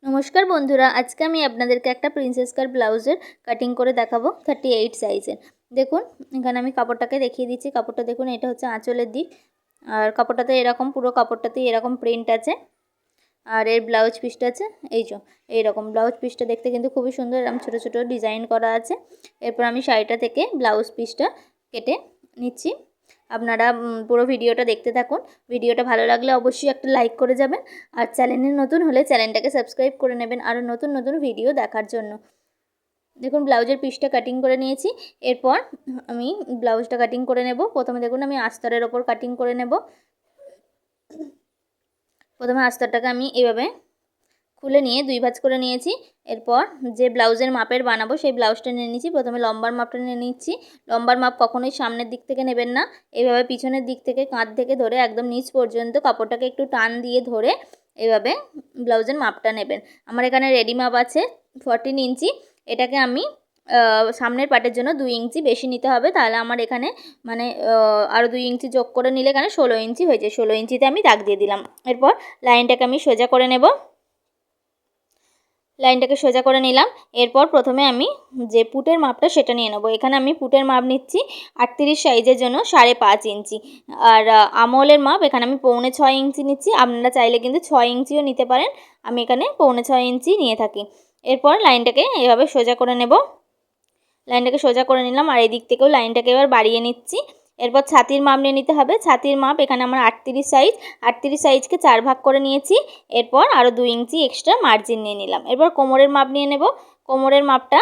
নমস্কার বন্ধুরা, আজকে আমি আপনাদেরকে একটা প্রিন্সেস কাট ব্লাউজের কাটিং করে দেখাবো 38 সাইজের। দেখুন, এখানে আমি কাপড়টাকে দেখিয়ে দিচ্ছি। কাপড়টা দেখুন, এটা হচ্ছে আঁচলের দিক। আর কাপড়টাতে এরকম, পুরো কাপড়টাতেই এরকম প্রিন্ট আছে। আর এর ব্লাউজ পিসটা আছে এইরকম। ব্লাউজ পিসটা দেখতে কিন্তু খুবই সুন্দর, এরকম ছোটো ছোটো ডিজাইন করা আছে। এরপর আমি শাড়িটা থেকে ব্লাউজ পিসটা কেটে নিচ্ছি। আপনারা পুরো ভিডিওটা দেখতে থাকুন। ভিডিওটা ভালো লাগলে অবশ্যই একটা লাইক করে যাবেন। আর চ্যানেলে নতুন হলে চ্যানেলটাকে সাবস্ক্রাইব করে নেবেন আরও নতুন নতুন ভিডিও দেখার জন্য। দেখুন, ব্লাউজের পিসটা কাটিং করে নিয়েছি। এরপর আমি ব্লাউজটা কাটিং করে নেব। প্রথমে দেখুন, আমি আস্তরের ওপর কাটিং করে নেব। প্রথমে আস্তরটাকে আমি এভাবে খুলে নিয়ে 2 ভাঁজ করে নিয়েছি। এরপর যে ব্লাউজের মাপের বানাবো সেই ব্লাউজটা নিয়ে নিচ্ছি। প্রথমে লম্বার মাপটা নিয়ে নিচ্ছি। লম্বার মাপ কখনোই সামনের দিক থেকে নেবেন না, এইভাবে পিছনের দিক থেকে কাঁধ থেকে ধরে একদম নিচ পর্যন্ত কাপড়টাকে একটু টান দিয়ে ধরে এভাবে ব্লাউজের মাপটা নেবেন। আমার এখানে রেডি মাপ আছে 14 ইঞ্চি। এটাকে আমি সামনের পাটের জন্য 2 ইঞ্চি বেশি নিতে হবে। তাহলে আমার এখানে মানে আরও 2 ইঞ্চি যোগ করে নিলে এখানে 16 ইঞ্চি হয়েছে। 16 ইঞ্চিতে আমি দাগ দিয়ে দিলাম। এরপর লাইনটাকে আমি সোজা করে নেব। লাইনটাকে সোজা করে নিলাম। এরপর প্রথমে আমি যে পুটের মাপটা সেটা নিয়ে নেব। এখানে আমি পুটের মাপ নিচ্ছি 38 সাইজের জন্য 5.5 ইঞ্চি। আর আমলের মাপ এখানে আমি 6.25 ইঞ্চি নিচ্ছি। আপনারা চাইলে কিন্তু 6 ইঞ্চিও নিতে পারেন। আমি এখানে 6.25 ইঞ্চি নিয়ে থাকি। এরপর লাইনটাকে এভাবে সোজা করে নেব। লাইনটাকে সোজা করে নিলাম। আর এই দিক থেকেও লাইনটাকে এবার বাড়িয়ে নিচ্ছি। এরপর ছাতির মাপ নিয়ে নিতে হবে। ছাতির মাপ এখানে আমার 38 সাইজ। 38 সাইজকে 4 ভাগ করে নিয়েছি। এরপর আরও 2 ইঞ্চি এক্সট্রা মার্জিন নিয়ে নিলাম। এরপর কোমরের মাপ নিয়ে নেব। কোমরের মাপটা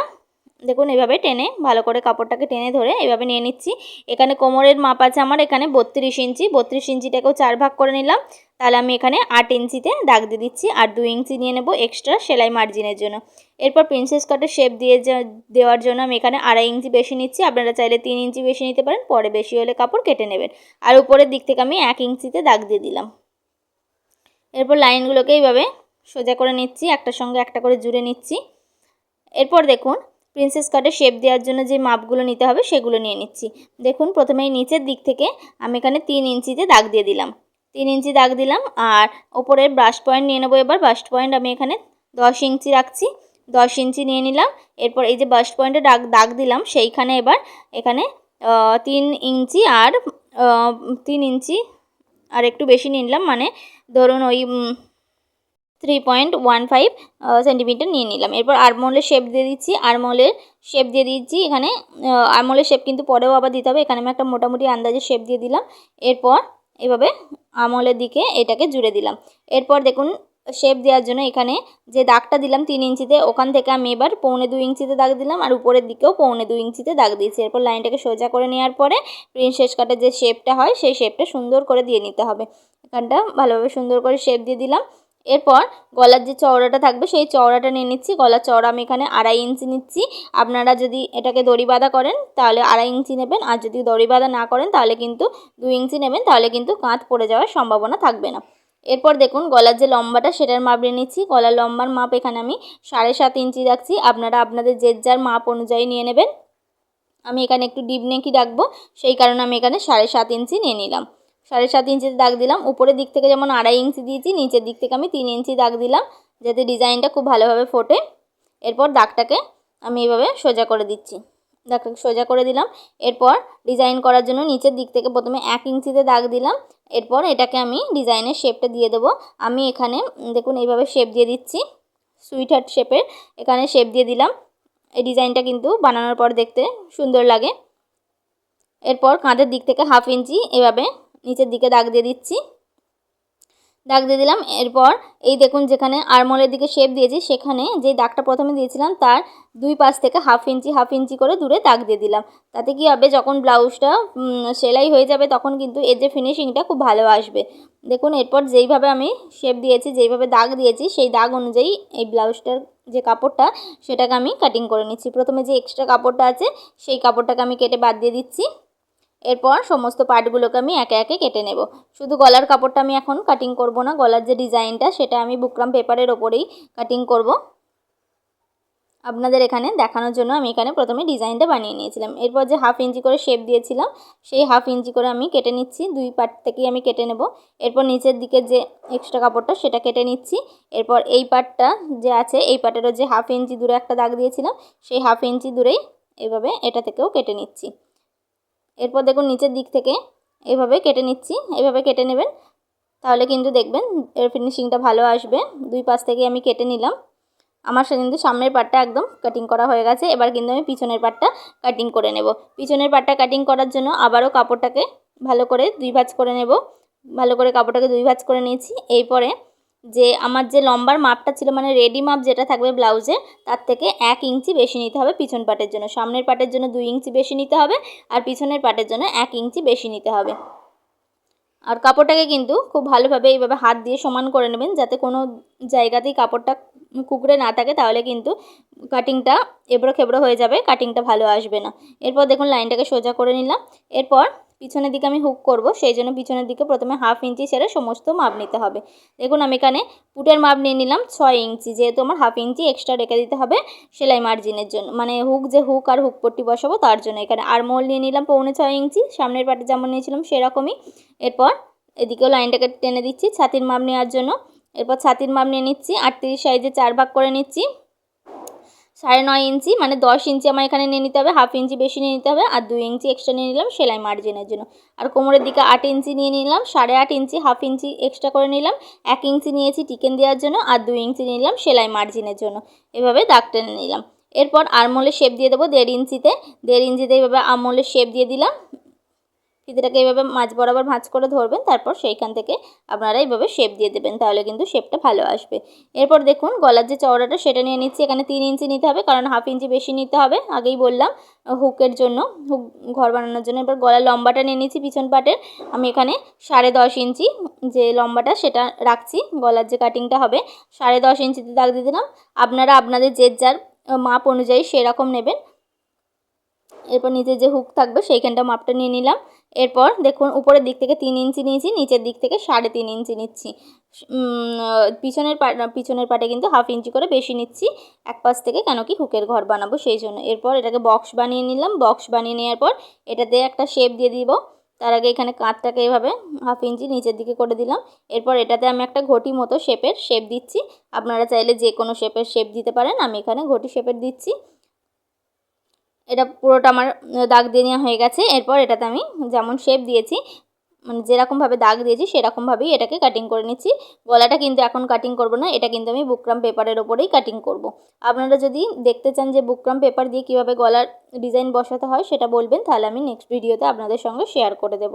দেখুন, এভাবে টেনে ভালো করে কাপড়টাকে টেনে ধরে এভাবে নিয়ে নিচ্ছি। এখানে কোমরের মাপ আছে আমার এখানে 32 ইঞ্চি। 32 ইঞ্চিটাকেও 4 ভাগ করে নিলাম। তাহলে আমি এখানে 8 ইঞ্চিতে দাগ দিয়ে দিচ্ছি। আর 2 ইঞ্চি নিয়ে নেব এক্সট্রা সেলাই মার্জিনের জন্য। এরপর প্রিন্সেস কাটের শেপ দেওয়ার জন্য আমি এখানে 2.5 ইঞ্চি বেশি নিচ্ছি। আপনারা চাইলে 3 ইঞ্চি বেশি নিতে পারেন, পরে বেশি হলে কাপড় কেটে নেবেন। আর উপরের দিক থেকে আমি 1 ইঞ্চিতে দাগ দিয়ে দিলাম। এরপর লাইনগুলোকে এইভাবে সোজা করে নিচ্ছি, একটার সঙ্গে একটা করে জুড়ে নিচ্ছি। এরপর দেখুন, প্রিন্সেস কাটের শেপ দেওয়ার জন্য যে মাপগুলো নিতে হবে সেগুলো নিয়ে নিচ্ছি। দেখুন, প্রথমেই নিচের দিক থেকে আমি এখানে 3 ইঞ্চিতে দাগ দিয়ে দিলাম। 3 ইঞ্চি দাগ দিলাম। আর ওপরের ব্রাশ পয়েন্ট নিয়ে নেবো। এবার ব্রাশ পয়েন্ট আমি এখানে 10 ইঞ্চি রাখছি। 10 ইঞ্চি নিয়ে নিলাম। এরপর এই যে ব্রাশ পয়েন্টে দাগ দিলাম সেইখানে এবার এখানে 3 ইঞ্চি আর 3 ইঞ্চি আর একটু বেশি নিয়ে নিলাম, মানে ধরুন ওই 3.15 সেন্টিমিটার নিয়ে নিলাম। এরপর আরমোলের শেপ দিয়ে দিচ্ছি। আরমোলের শেপ দিয়ে দিচ্ছি এখানে। আরমোলের শেপ কিন্তু পরেও আবার দিতে হবে। এখানে আমি একটা মোটামুটি আন্দাজে শেপ দিয়ে দিলাম। এরপর এভাবে আরমোলের দিকে এটাকে জুড়ে দিলাম। এরপর দেখুন, শেপ দেওয়ার জন্য এখানে যে দাগটা দিলাম 3 ইঞ্চিতে, ওখান থেকে আমি এবার 1.25 ইঞ্চিতে দাগ দিলাম। আর উপরের দিকেও 1.25 ইঞ্চিতে দাগ দিয়েছি। এরপর লাইনটাকে সোজা করে নেওয়ার পরে প্রিন্সেস কাটের যে শেপটা হয় সেই শেপটা সুন্দর করে দিয়ে নিতে হবে। এখানটা ভালোভাবে সুন্দর করে শেপ দিয়ে দিলাম। এরপর গলার যে চওড়াটা থাকবে সেই চওড়াটা নিয়ে নিচ্ছি। গলার চওড়া আমি এখানে 2.5 ইঞ্চি নিচ্ছি। আপনারা যদি এটাকে দড়ি বাঁধা করেন তাহলে 2.5 ইঞ্চি নেবেন। আর যদি দড়ি বাঁধা না করেন তাহলে কিন্তু 2 ইঞ্চি নেবেন। তাহলে কিন্তু কাঁধ পড়ে যাওয়ার সম্ভাবনা থাকবে না। এরপর দেখুন, গলার যে লম্বাটা সেটার মাপ নিয়ে নিচ্ছি। গলার লম্বার মাপ এখানে আমি 7.5 ইঞ্চি রাখছি। আপনারা আপনাদের যার মাপ অনুযায়ী নিয়ে নেবেন। আমি এখানে একটু ডিপ নেকই রাখবো, সেই কারণে আমি এখানে 7.5 ইঞ্চি নিয়ে নিলাম। 7.5 ইঞ্চিতে দাগ দিলাম। উপরের দিক থেকে যেমন 2.5 ইঞ্চি দিয়েছি, নিচের দিক থেকে আমি 3 ইঞ্চি দাগ দিলাম, যাতে ডিজাইনটা খুব ভালোভাবে ফোটে। এরপর দাগটাকে আমি এইভাবে সোজা করে দিচ্ছি। দাগটাকে সোজা করে দিলাম। এরপর ডিজাইন করার জন্য নিচের দিক থেকে প্রথমে 1 ইঞ্চিতে দাগ দিলাম। এরপর এটাকে আমি ডিজাইনের শেপটা দিয়ে দেবো। আমি এখানে দেখুন এইভাবে শেপ দিয়ে দিচ্ছি, সুইট হার্ট শেপের এখানে শেপ দিয়ে দিলাম। এই ডিজাইনটা কিন্তু বানানোর পর দেখতে সুন্দর লাগে। এরপর কাঁধের দিক থেকে 1/2 ইঞ্চি এভাবে নিচের দিকে দাগ দিয়ে দিচ্ছি, দাগ দিয়ে দিলাম। এরপর এই দেখুন, যেখানে আরমোলের দিকে শেপ দিয়েছি সেখানে যে দাগটা প্রথমে দিয়েছিলাম তার 2 পাশ থেকে 1/2 ইঞ্চি করে দূরে দাগ দিয়ে দিলাম। তাতে কি হবে, যখন ব্লাউজটা সেলাই হয়ে যাবে তখন কিন্তু এর যে ফিনিশিংটা খুব ভালো আসবে। দেখুন, এরপর যেইভাবে আমি শেপ দিয়েছি, যেইভাবে দাগ দিয়েছি সেই দাগ অনুযায়ী এই ব্লাউজটার যে কাপড়টা সেটাকে আমি কাটিং করে নিচ্ছি। প্রথমে যে এক্সট্রা কাপড়টা আছে সেই কাপড়টাকে আমি কেটে বাদ দিয়ে দিচ্ছি। এরপর সমস্ত পার্টগুলোকে আমি একে একে কেটে নেব। শুধু গলার কাপড়টা আমি এখন কাটিং করব না, গলার যে ডিজাইনটা সেটা আমি বুকরাম পেপারের ওপরেই কাটিং করব। আপনাদের এখানে দেখানোর জন্য আমি এখানে প্রথমে ডিজাইনটা বানিয়ে নিয়েছিলাম। এরপর যে 1/2 ইঞ্চি করে শেপ দিয়েছিলাম সেই 1/2 ইঞ্চি করে আমি কেটে নিচ্ছি, 2 পার্ট থেকেই আমি কেটে নেব। এরপর নিচের দিকে যে এক্সট্রা কাপড়টা সেটা কেটে নিচ্ছি। এরপর এই পার্টটা যে আছে এই পার্টেরও যে 1/2 ইঞ্চি দূরে একটা দাগ দিয়েছিলাম সেই 1/2 ইঞ্চি দূরেই এভাবে এটা থেকেও কেটে নিচ্ছি। এরপর দেখুন নিচের দিক থেকে এভাবে কেটে নিচ্ছি, এভাবে কেটে নেবেন, তাহলে কিন্তু দেখবেন এর ফিনিশিংটা ভালো আসবে। 2 পাশ থেকে আমি কেটে নিলাম। আমার কিন্তু সামনের পার্টটা একদম কাটিং করা হয়ে গেছে। এবার কিন্তু আমি পিছনের পার্টটা কাটিং করে নেব। পিছনের পার্টটা কাটিং করার জন্য আবারও কাপড়টাকে ভালো করে 2 ভাঁজ করে নেব। ভালো করে কাপড়টাকে 2 ভাঁজ করে নিয়েছি। এরপরে যে আমার যে লম্বার মাপটা ছিল, মানে রেডি মাপ যেটা থাকবে ব্লাউজে, তার থেকে 1 ইঞ্চি বেশি নিতে হবে পিছন পার্টের জন্য। সামনের পার্টের জন্য 2 ইঞ্চি বেশি নিতে হবে আর পিছনের পার্টের জন্য 1 ইঞ্চি বেশি নিতে হবে। আর কাপড়টাকে কিন্তু খুব ভালোভাবে এইভাবে হাত দিয়ে সমান করে নেবেন, যাতে কোনো জায়গাতেই কাপড়টা কুঁকড়ে না থাকে, তাহলে কিন্তু কাটিংটা এবড়ো খেবড়ো হয়ে যাবে, কাটিংটা ভালো আসবে না। এরপর দেখুন লাইনটাকে সোজা করে নিলাম। এরপর পিছনের দিকে আমি হুক করব, সেই জন্য পিছনের দিকে প্রথমে 1/2 ইঞ্চি ছেড়ে সমস্ত মাপ নিতে হবে। দেখুন আমি এখানে পুটের মাপ নিয়ে নিলাম 6 ইঞ্চি, যেহেতু আমার 1/2 ইঞ্চি এক্সট্রা রেখে দিতে হবে সেলাই মার্জিনের জন্য, মানে হুক আর হুক পট্টি বসাবো তার জন্য। এখানে আরমোল নিয়ে নিলাম 6.25 ইঞ্চি, সামনের পাটে যেমন নিয়েছিলাম সেরকমই। এরপর এদিকেও লাইনটাকে টেনে দিচ্ছি ছাতির মাপ নেওয়ার জন্য। এরপর ছাতির মাপ নিয়ে নিচ্ছি 38 সাইজে 4 ভাগ করে নিচ্ছি। 9.5 ইঞ্চি মানে 10 ইঞ্চি আমার এখানে নিয়ে নিতে হবে, 1/2 ইঞ্চি বেশি নিয়ে নিতে হবে আর 2 ইঞ্চি এক্সট্রা নিয়ে নিলাম সেলাই মার্জিনের জন্য। আর কোমরের দিকে 8 ইঞ্চি নিয়ে নিলাম, 8.5 ইঞ্চি 1/2 ইঞ্চি এক্সট্রা করে নিলাম, 1 ইঞ্চি নিয়েছি টিকেন দেওয়ার জন্য আর 2 ইঞ্চি নিলাম সেলাই মার্জিনের জন্য। এভাবে দাগ টেনে নিলাম। এরপর আরমোলের শেপ দিয়ে দেবো 1.5 ইঞ্চিতে, 1.5 ইঞ্চিতে এভাবে আরমোলের শেপ দিয়ে দিলাম। ফিতেটাকে এইভাবে মাঝ বরাবর ভাঁজ করে ধরবেন, তারপর সেইখান থেকে আপনারা এইভাবে শেপ দিয়ে দেবেন, তাহলে কিন্তু শেপটা ভালো আসবে। এরপর দেখুন গলার যে চওড়াটা সেটা নিয়ে নিচ্ছি। এখানে 3 ইঞ্চি নিতে হবে, কারণ 1/2 ইঞ্চি বেশি নিতে হবে, আগেই বললাম হুকের জন্য, হুক ঘর বানানোর জন্য। এবার গলার লম্বাটা নিয়ে নিচ্ছি পিছন পাটের, আমি এখানে 10.5 ইঞ্চি যে লম্বাটা সেটা রাখছি। গলার যে কাটিংটা হবে 10.5 ইঞ্চিতে দাগ দিয়ে দিলাম। আপনারা আপনাদের যার মাপ অনুযায়ী সেরকম নেবেন। এরপর নিচের যে হুক থাকবে সেইখানটা মাপটা নিয়ে নিলাম। এরপর দেখুন উপরের দিক থেকে 3 ইঞ্চি নিয়েছি, নিচের দিক থেকে 3.5 ইঞ্চি নিচ্ছি। পিছনের পাটে কিন্তু 1/2 ইঞ্চি করে বেশি নিচ্ছি এক পাশ থেকে, কেন কি হুকের ঘর বানাবো সেই জন্য। এরপর এটাকে বক্স বানিয়ে নিলাম। বক্স বানিয়ে নেওয়ার পর এটাতে একটা শেপ দিয়ে দিব। তার আগে এখানে কাঁধটাকে এভাবে 1/2 ইঞ্চি নিচের দিকে করে দিলাম। এরপর এটাতে আমি একটা ঘটি মতো শেপের শেপ দিচ্ছি। আপনারা চাইলে যে কোনো শেপের শেপ দিতে পারেন, আমি এখানে ঘটি শেপের দিচ্ছি। এটা পুরোটা আমার দাগ দিয়ে নেওয়া হয়ে গেছে। এরপর এটাতে আমি যেমন শেপ দিয়েছি, মানে যেরকমভাবে দাগ দিয়েছি সেরকমভাবেই এটাকে কাটিং করে নিচ্ছি। গলাটা কিন্তু এখন কাটিং করব না, এটা কিন্তু আমি বুকরাম পেপারের ওপরেই কাটিং করব। আপনারা যদি দেখতে চান যে বুকরাম পেপার দিয়ে কীভাবে গলার ডিজাইন বসাতে হয় সেটা বলবেন, তাহলে আমি নেক্সট ভিডিওতে আপনাদের সঙ্গে শেয়ার করে দেব।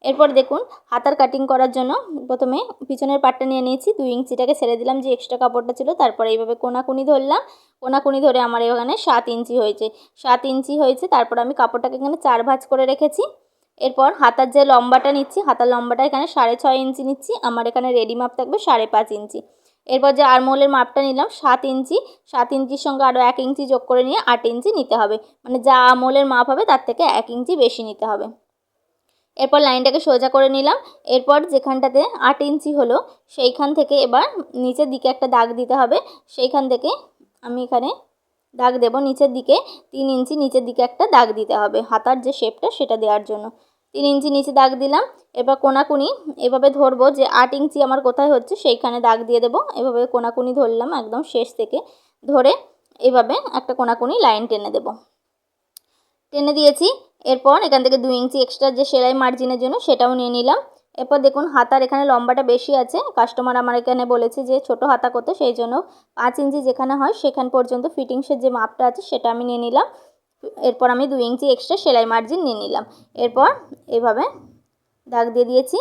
এরপর দেখুন হাতার কাটিং করার জন্য প্রথমে পিছনের পাটটা নিয়ে নিয়েছি, 2 ইঞ্চিটাকে ছেড়ে দিলাম যে এক্সট্রা কাপড়টা ছিল, তারপরে এইভাবে কোনাকুনি ধরলাম। কোনাকুনি ধরে আমার এখানে 7 ইঞ্চি হয়েছে, 7 ইঞ্চি হয়েছে। তারপর আমি কাপড়টাকে এখানে 4 ভাঁজ করে রেখেছি। এরপর হাতার যে লম্বাটা নিচ্ছি, হাতার লম্বাটা এখানে 6.5 ইঞ্চি নিচ্ছি, আমার এখানে রেডি মাপ থাকবে 5.5 ইঞ্চি। এরপর যে আরমোলের মাপটা নিলাম 7 ইঞ্চি, 7 ইঞ্চির সঙ্গে আরও 1 ইঞ্চি যোগ করে নিয়ে 8 ইঞ্চি নিতে হবে, মানে যা আরমোলের মাপ হবে তার থেকে 1 ইঞ্চি বেশি নিতে হবে। এরপর লাইনটাকে সোজা করে নিলাম। এরপর যেখানটাতে 8 ইঞ্চি হলো সেইখান থেকে এবার নিচের দিকে একটা দাগ দিতে হবে, সেইখান থেকে আমি এখানে দাগ দেব নিচের দিকে 3 ইঞ্চি নিচের দিকে একটা দাগ দিতে হবে হাতার যে শেপটা সেটা দেওয়ার জন্য। 3 ইঞ্চি নিচে দাগ দিলাম। এবার কোনাকুনি এভাবে ধরবো যে 8 ইঞ্চি আমার কোথায় হচ্ছে সেইখানে দাগ দিয়ে দেবো। এভাবে কোনাকুনি ধরলাম একদম শেষ থেকে, ধরে এভাবে একটা কোনাকুনি লাইন টেনে দেব। টেনে দিয়েছি। এরপর এখান থেকে 2 ইঞ্চি এক্সট্রা যে সেলাই মার্জিনের জন্য সেটাও নিয়ে নিলাম। এরপর দেখুন হাতার এখানে লম্বাটা বেশি আছে, কাস্টমার আমার এখানে বলেছে যে ছোট হাতা করতে, সেই জন্য 5 ইঞ্চি যেখানে হয় সেখান পর্যন্ত ফিটিংসের যে মাপটা আছে সেটা আমি নিয়ে নিলাম। এরপর আমি 2 ইঞ্চি এক্সট্রা সেলাই মার্জিন নিয়ে নিলাম। এরপর এভাবে দাগ দিয়ে দিয়েছি।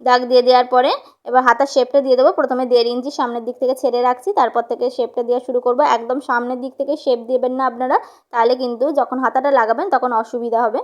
দাগ দিয়ে দেওয়ার পরে এবার হাতার শেপটা দিয়ে দেবো। প্রথমে 1.5 ইঞ্চি সামনের দিক থেকে ছেড়ে রাখছি, তারপর থেকে শেপটা দেওয়া শুরু করব। একদম সামনের দিক থেকে শেপ দেবেন না আপনারা, তাহলে কিন্তু যখন হাতাটা লাগাবেন তখন অসুবিধা হবে।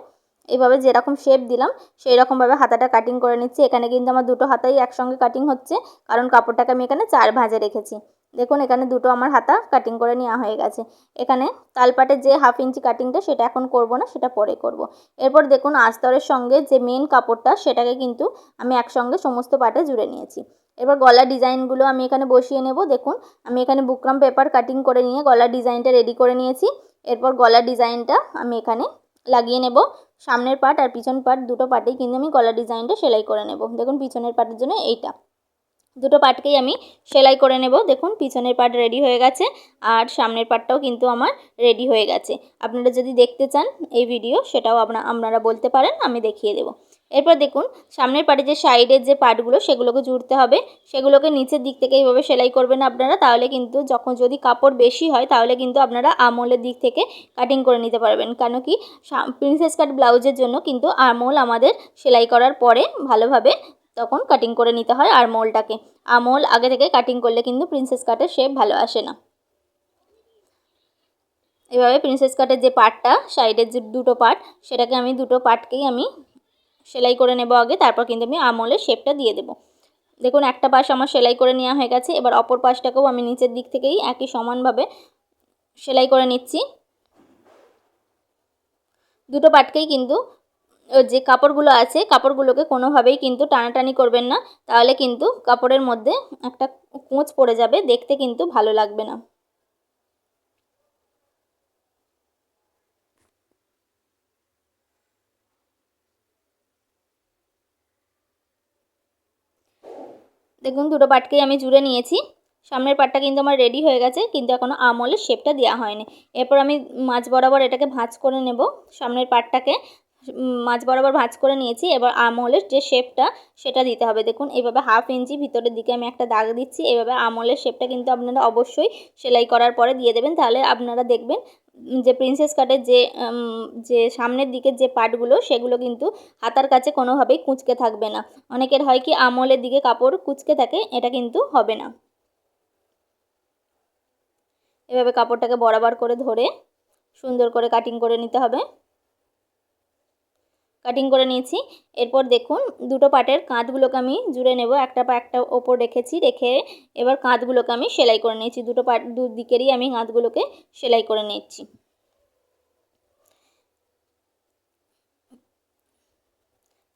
এইভাবে যেরকম শেপ দিলাম সেই রকমভাবে হাতাটা কাটিং করে নিচ্ছি। এখানে কিন্তু আমার দুটো হাতাই একসঙ্গে কাটিং হচ্ছে, কারণ কাপড়টাকে আমি এখানে 4 ভাঁজে রেখেছি। দেখুন এখানে দুটো আমার হাতা কাটিং করে নেওয়া হয়ে গেছে। এখানে তালপাটের যে 1/2 ইঞ্চি কাটিংটা সেটা এখন করব না, সেটা পরে করব। এরপর দেখুন আস্তরের সঙ্গে যে মেন কাপড়টা সেটাকে কিন্তু আমি একসঙ্গে সমস্ত পাটে জুড়ে নিয়েছি। এবার গলার ডিজাইনগুলো আমি এখানে বসিয়ে নেব। দেখুন আমি এখানে বুকরাম পেপার কাটিং করে নিয়ে গলার ডিজাইনটা রেডি করে নিয়েছি। এরপর গলার ডিজাইনটা আমি এখানে লাগিয়ে নেব। সামনের পার্ট আর পিছন পার্ট দুটো পার্টেই কিন্তু আমি গলার ডিজাইনটা সেলাই করে নেব। দেখুন পিছনের পার্টের জন্য এইটা দুটো পার্টকেই আমি সেলাই করে নেব। দেখুন পিছনের পার্ট রেডি হয়ে গেছে আর সামনের পার্টটাও কিন্তু আমার রেডি হয়ে গেছে। আপনারা যদি দেখতে চান এই ভিডিও সেটাও আপনারা বলতে পারেন, আমি দেখিয়ে দেব। এরপর দেখুন সামনের পার্টে যে সাইডের যে পার্টগুলো সেগুলোকে জুড়তে হবে, সেগুলোকে নিচের দিক থেকে এইভাবে সেলাই করবেন আপনারা। তাহলে কিন্তু যদি কাপড় বেশি হয় তাহলে কিন্তু আপনারা আরমোলের দিক থেকে কাটিং করে নিতে পারবেন। কেন কি প্রিন্সেস কাট ব্লাউজের জন্য কিন্তু আরমোল আমাদের সেলাই করার পরে ভালোভাবে তখন কাটিং করে নিতে হয় আরমোলটাকে। আরমোল আগে থেকে কাটিং করলে কিন্তু প্রিন্সেস কাটের শেপ ভালো আসে না। এভাবে প্রিন্সেস কাটের যে পার্টটা সাইডের যে দুটো পার্ট সেটাকে আমি দুটো পার্টকেই আমি সেলাই করে নেব আগে, তারপর কিন্তু আমি আরমোলের শেপটা দিয়ে দেব। দেখুন একটা পাশ আমার সেলাই করে নেওয়া হয়ে গেছে। এবার অপর পাশটাকেও আমি নিচের দিক থেকেই একই সমানভাবে সেলাই করে নিচ্ছি। দুটো পার্টকেই কিন্তু যে কাপড়গুলো আছে কাপড়গুলোকে কোনোভাবেই কিন্তু টানাটানি করবেন না, তাহলে কিন্তু কাপড়ের মধ্যে একটা কোঁচ পড়ে যাবে, দেখতে কিন্তু ভালো লাগবে না। দেখুন দুটো পার্টকেই আমি জুড়ে নিয়েছি। সামনের পার্টটা কিন্তু আমার রেডি হয়ে গেছে, কিন্তু এখনও আরমোলের শেপটা দেওয়া হয়নি। এরপর আমি মাঝ বরাবর এটাকে ভাঁজ করে নেব। সামনের পার্টটাকে মাঝ বরাবর ভাঁজ করে নিয়েছি। এবার আরমোলের যে শেপটা সেটা দিতে হবে। দেখুন এইভাবে 1/2 ইঞ্চি ভিতরের দিকে আমি একটা দাগ দিচ্ছি। এইভাবে আরমোলের শেপটা কিন্তু আপনারা অবশ্যই সেলাই করার পরে দিয়ে দেবেন, তাহলে আপনারা দেখবেন যে প্রিন্সেস কাটের যে সামনের দিকের যে পার্টগুলো সেগুলো কিন্তু হাতার কাছে কোনোভাবেই কুঁচকে থাকবে না। অনেকের হয় কি আরমোলের দিকে কাপড় কুঁচকে থাকে, এটা কিন্তু হবে না। এভাবে কাপড়টাকে বরাবর করে ধরে সুন্দর করে কাটিং করে নিতে হবে। কাটিং করে নিয়েছি। এরপর দেখুন দুটো পার্টের কাঁধগুলোকে আমি জুড়ে নেব। একটা পা একটা ওপর রেখে এবার কাঁধগুলোকে আমি সেলাই করে নিয়েছি। দুটো পার্ট দুদিকেরই আমি কাঁধগুলোকে সেলাই করে নিচ্ছি।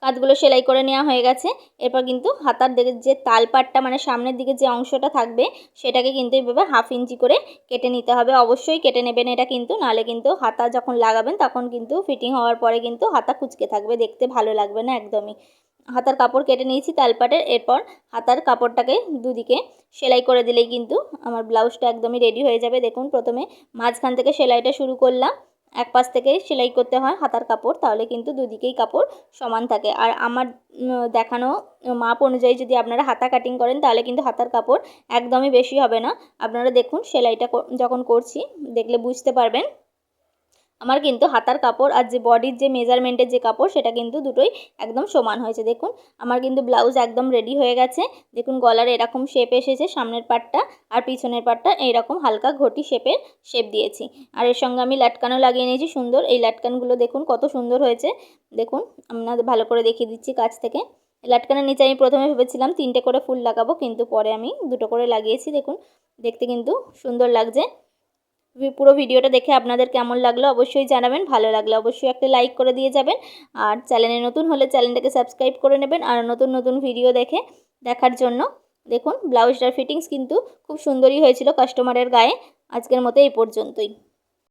কাঁধগুলো সেলাই করে নেওয়া হয়ে গেছে। এরপর কিন্তু হাতার দিকের যে তালপাটটা মানে সামনের দিকে যে অংশটা থাকবে সেটাকে কিন্তু এইভাবে 1/2 ইঞ্চি করে কেটে নিতে হবে। অবশ্যই কেটে নেবেন এটা কিন্তু, নাহলে কিন্তু হাতা যখন লাগাবেন তখন কিন্তু ফিটিং হওয়ার পরে কিন্তু হাতা কুঁচকে থাকবে, দেখতে ভালো লাগবে না একদমই। হাতার কাপড় কেটে নিয়েছি তালপাটের। এরপর হাতার কাপড়টাকে দুদিকে সেলাই করে দিলেই কিন্তু আমার ব্লাউজটা একদমই রেডি হয়ে যাবে। দেখুন প্রথমে মাঝখান থেকে সেলাইটা শুরু করলাম। এক পাশ থেকে সেলাই করতে হয় হাতার কাপড়, তাহলে কিন্তু দুদিকেই কাপড় সমান থাকে। আর আমার দেখানো মাপ অনুযায়ী যদি আপনারা হাতা কাটিং করেন তাহলে কিন্তু হাতার কাপড় একদমই বেশি হবে না। আপনারা দেখুন সেলাইটা যখন করছি দেখলে বুঝতে পারবেন আমার কিন্তু হাতার কাপড় আর যে বডির যে মেজারমেন্টের যে কাপড় সেটা কিন্তু দুটোই একদম সমান হয়েছে। দেখুন আমার কিন্তু ব্লাউজ একদম রেডি হয়ে গেছে। দেখুন গলার এরকম শেপ এসেছে সামনের পার্টটা, আর পিছনের পার্টটা এইরকম হালকা ঘটি শেপের শেপ দিয়েছি। আর এর সঙ্গে আমি লাটকানও লাগিয়ে নিয়েছি সুন্দর। এই লাটকানগুলো দেখুন কত সুন্দর হয়েছে। দেখুন আপনাদের ভালো করে দেখিয়ে দিচ্ছি কাছ থেকে। লাটকানের নিচে আমি প্রথমে ভেবেছিলাম 3টে করে ফুল লাগাবো, কিন্তু পরে আমি 2টো করে লাগিয়েছি। দেখুন দেখতে কিন্তু সুন্দর লাগছে। পুরো ভিডিওটা দেখে আপনাদের কেমন লাগলো অবশ্যই জানাবেন। ভালো লাগলে অবশ্যই একটা লাইক করে দিয়ে যাবেন, আর চ্যানেলে নতুন হলে চ্যানেলটাকে সাবস্ক্রাইব করে নেবেন আর নতুন নতুন ভিডিও দেখার জন্য। দেখুন ব্লাউজটার ফিটিংস কিন্তু খুব সুন্দরই হয়েছিল কাস্টমারের গায়ে। আজকের মতো এই পর্যন্তই।